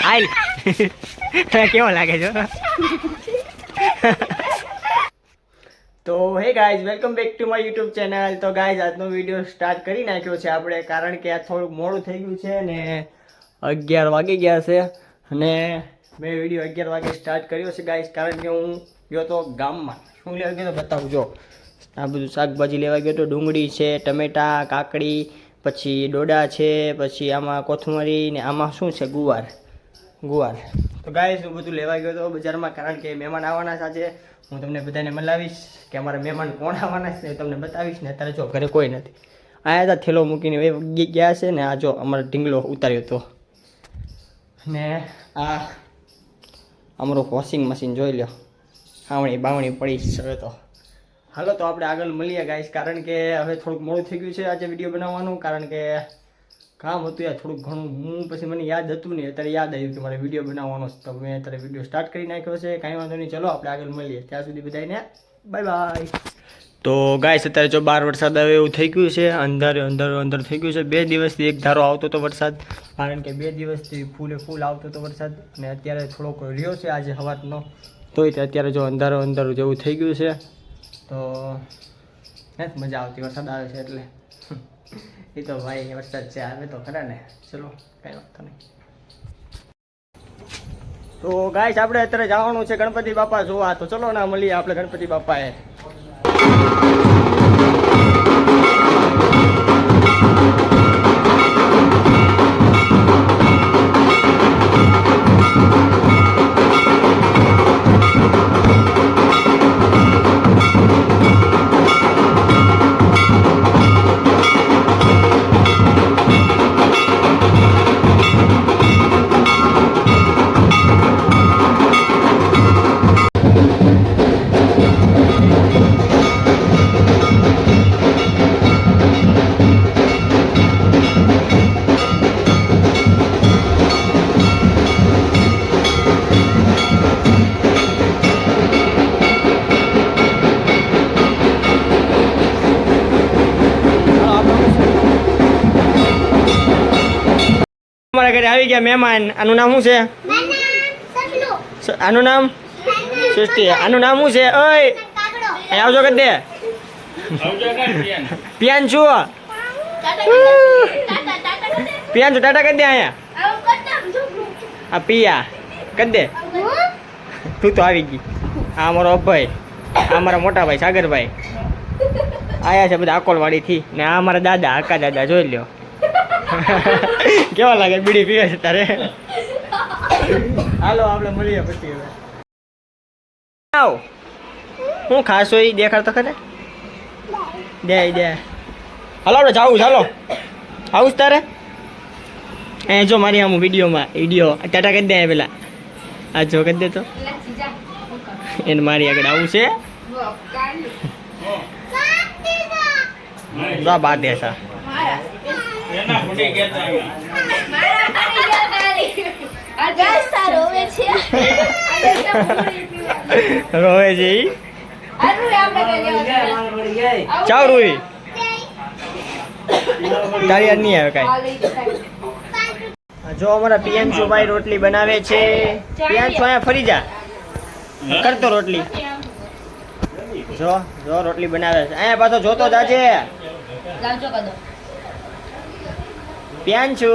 હાલ કેવો લાગે છે? તો hey guys, welcome back to my YouTube channel. તો ગાઈઝ, આજનો વિડીયો સ્ટાર્ટ કરી નાખ્યો છે આપણે, કારણ કે આ થોડુંક મોડું થઈ ગયું છે ને 11 વાગી ગયા છે. અને મેં વિડીયો 11 વાગે સ્ટાર્ટ કર્યો છે ગાઈઝ, કારણ કે હું ગયો તો ગામમાં. શું લેવા ગયો તો બતાવું. જો આ બધું શાકભાજી લેવા ગયો તો, ડુંગળી છે, ટમેટા, કાકડી, પછી ડોડા છે, પછી આમાં કોથમરી ને આમાં શું છે, ગુવાર. તો ગાઈઝ, હું બધું લેવા ગયો તો બજારમાં, કારણ કે મહેમાન આવવાના છે આજે. હું તમને બધાને મળાવીશ કે અમારા મહેમાન કોણ આવવાના છે, તમને બતાવીશ. ને અત્યારે જો ઘરે કોઈ નથી, આયા હતા થેલો મૂકીને ગયા છે ને. આ જો અમારો ઢીંગલો ઉતાર્યો હતો. ને આ અમારું વોશિંગ મશીન જોઈ લો, આવણી બાવણી પડી છે. તો હાલો, તો આપણે આગળ મળીએ ગાઈસ, કારણ કે હવે થોડુંક મોડું થઈ ગયું છે આજે વિડીયો બનાવવાનું, કારણ કે કામ હતું યાર થોડુંક ઘણું. હું પછી મને યાદ હતું નહીં, અત્યારે યાદ આવ્યું કે મારે વિડીયો બનાવવાનો છે, તો મેં અત્યારે વિડીયો સ્ટાર્ટ કરી નાખ્યો છે. કાંઈ વાંધો નહીં, ચલો આપણે આગળ મળીએ. ત્યાં સુધી બધાને બાય બાય. તો ગાઈસ, અત્યારે જો બહાર વરસાદ આવે એવું થઈ ગયું છે, અંદર થઈ ગયું છે. 2 દિવસથી એક ધારો આવતો હતો વરસાદ, કારણ કે 2 દિવસથી ફૂલ આવતો હતો વરસાદ. અને અત્યારે થોડોક રહ્યો છે આજે સવારનો, તોય અત્યારે જો અંધારું જેવું થઈ ગયું છે. તો નથી મજા આવતી વરસાદ આવે છે એટલે. એ તો ભાઈ વરસાદ છે, આવે તો ખરા ને. ચલો, કાંઈ વાત નહીં. તો ગાઈસ, આપણે અત્યારે જવાનું છે ગણપતિ બાપા જોવા. તો ચલો ના મળીએ આપણે ગણપતિ બાપાએ. અમારા ઘરે આવી ગયા મહેમાન. આનું નામ શું છે? આનું નામ સૃષ્ટિ. આનું નામ શું છે? ઓય અહીં આવજો કરી દે. પિયાન છું. પિયાન છું, ટાટા કરી દે. અહીંયા આ પિયા કરી દે. તું તો આવી ગઈ. આ અમારો અભય, આ અમારા મોટા ભાઈ સાગરભાઈ આયા છે બધા અકોલવાડી થી. ને આ અમારા દાદા, આકા દાદા જોઈ લ્યો. કેવા લાગે? બીડી પીવે છે તારે? હાલો, આપણે મળીએ પછી. હવે આવ, હું ખાસ હોય દેખાડ તો ખરે. દે હાલો, આપણે જાવું. ચાલો, આવું તારે. એ જો મારી આમ વિડીયો ટાટા કરી દે પેલા. આ જો કરી દે તો એને મારી આગળ આવું છે. બાદ એસા રોવે છે ચાવ રૂઈ તારી યાદ નહીં આવે કાંઈ. જો અમારા પિયાંશુ ભાઈ રોટલી બનાવે છે. પિયાંશુ અહીંયા ફરી જા કરતો રોટલી. જો રોટલી બનાવે છે અહીંયા, પાછો જોતો જાજે. પિયાંશુ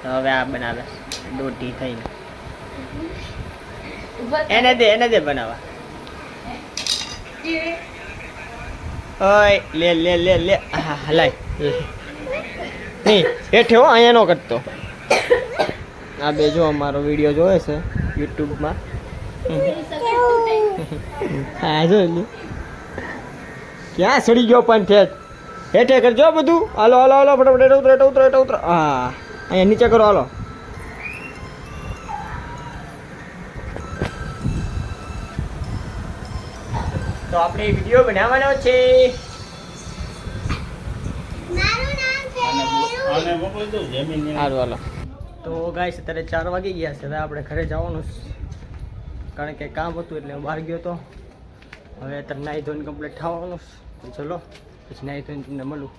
હવે આ બનાવે દોઢી થઈને. એને દે બનાવવા. ઓય લે હલાય નહીં હેઠે હો, અહીંયા નો કરતો. આ બે જો અમારો વિડીયો જોવે છે યુટ્યુબમાં. હા જો ક્યાં સડી ગયો પણ હેઠે કરજો બધું. હાલો ફટાફટ ઉતરો. હા, અહીંયા નીચે કરો. હાલો, તો આપણે વિડીયો બનાવવાનો છે. હાલો. તો ગાઈસ, અત્યારે 4 વાગી ગયા છે. હવે આપણે ઘરે જવાનું, કારણ કે કામ હતું એટલે હું બહાર ગયો હતો. હવે અત્યારે નાહી ધોઈને કમ્પ્લીટ થવાનું. તો ચલો પછી નાહી ધોઈને તમને મળું.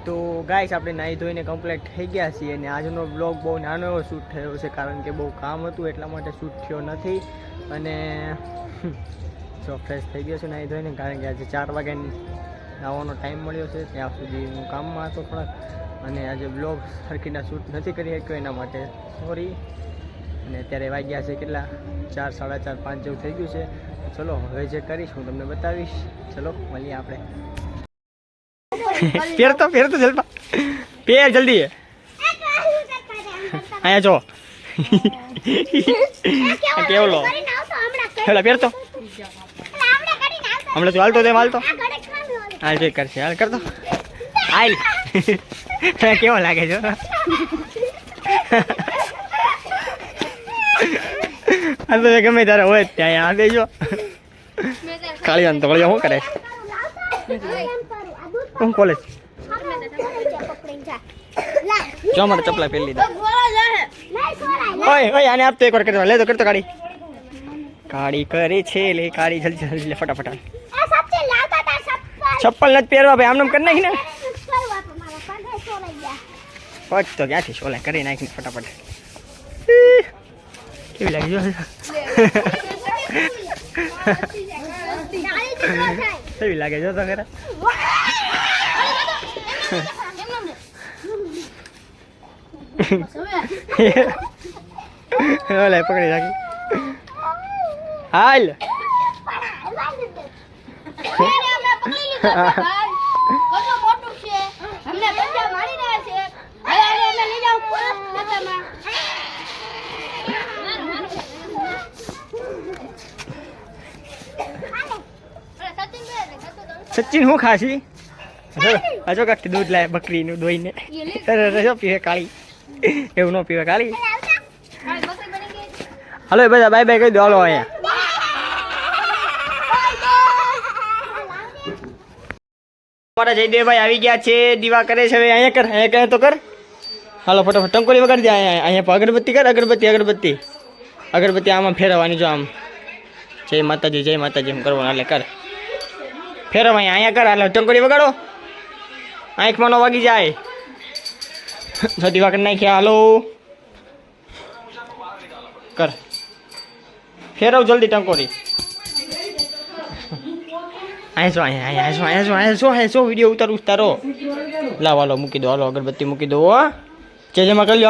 તો ગાઈસ આપણે નાહી ધોઈને કમ્પ્લીટ થઈ ગયા છીએ અને આજનો બ્લોગ બહુ નાનો એવો શૂટ થયો છે કારણ કે બહુ કામ હતું એટલા માટે શૂટ થયો નથી. અને જો ફ્રેશ થઈ ગયો છું નાહી ધોઈને કારણ કે આજે 4 વાગે આવવાનો ટાઈમ મળ્યો છે. ત્યાં સુધી હું કામમાં હતો થોડાક અને આજે બ્લોગ સરખીના શૂટ નથી કરી શક્યો એના માટે સોરી. અને અત્યારે વાગ્યા છે કેટલા 4, 4:30, 5 જેવું થઈ ગયું છે. ચલો હવે જે કરીશ હું તમને બતાવીશ. ચલો મળીએ આપણે. પહેર તો જલ્પા પહેર જલ્દી અહીંયા જો કેવલો હેલા પહેર તો હમણાં તું હાલતો તેમ હાલતો હાલ ચેક કરશે હાલ કરતો હાલ કેવો લાગે છે આ તો ગમે તારે હોય ત્યાં આ દેજો કાળિયા તો કાળિયા શું કરે કોણ કોલેજ જો મારે ચપલા પહેરી લીધા. ઓય ઓય આને આપતો એકવાર કરતો લે તો કરતો કાળી કાળી કરે છે લે કાળી જલ્દી જલ્દી લે ફટાફટ ચપ્પલ નથી પહેરવા ભાઈ આમને કરી નાખી ને પગ તો ક્યાંથી સોલા કરી નાખી ફટાફટ. કેવી લાગી જો કેવી લાગે જો તો ખરા ઓલા પકડી રાખી હાલ સચિન હું ખાસી હજો કાંઠી દૂધ લાવે બકરીનું દોઈને જો પીવે કાળી એવું ન પીવે કાળી. હાલો બધા બાય બાય કહી દો હાલો અહીંયા અમારા જયદેવભાઈ આવી ગયા છે દીવા કરે છે હવે અહીંયા કર તો કર હાલો ફટાફટ ટંકોલી વગાડી દે અહીંયા અગરબત્તી કર અગરબત્તી આમાં ફેરવવાની જો આમ જય માતાજી એમ કરવાનું એટલે કર ફેરવ અહીંયા કર હાલો ટંકોલી વગાડો આંખમાં ન વાગી જાય જો દીવા કરી નાખ્યા હાલો કર ફેરવ જલ્દી ટંકોરી અહીંયા શું વિડીયો ઉતારો લાવો હાલો મૂકી દો હાલો અગરબત્તી મૂકી દો જેજેમાં કરી લો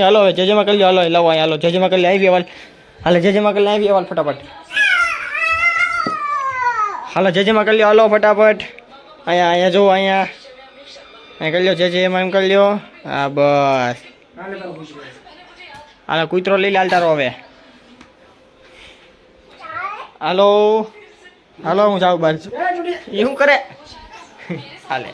હાલો જેજેમાં કરી લો હાલો લાવો હાલો જેજેમાં કરી લે આવી અવાલ હાલો જેજેમાં કરી લે આવી અવાલ ફટાફટ હાલો જેજેમાં કરી લો હાલો ફટાફટ અહીંયા જો અહીંયા કરી લો જેજેમાં એમ કરી લો હા બસ હાલો કૂતરો લઈ લાલ તારો હવે હાલો હાલો હું જાઉં બહાર એ શું કરે હાલે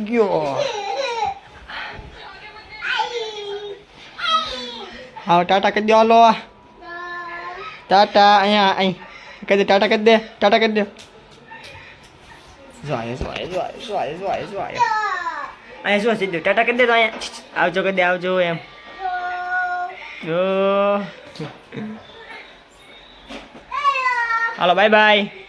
ગયો હા ટાટા કરી દો હાલો ટાટા અહીંયા અહીં કહી દે ટાટા કરી દે જો અહીંયા શું સીધું ટાટા કરી દે તો અહીંયા આવજો કરી દે આવજો એમ જો હાલો બાય બાય.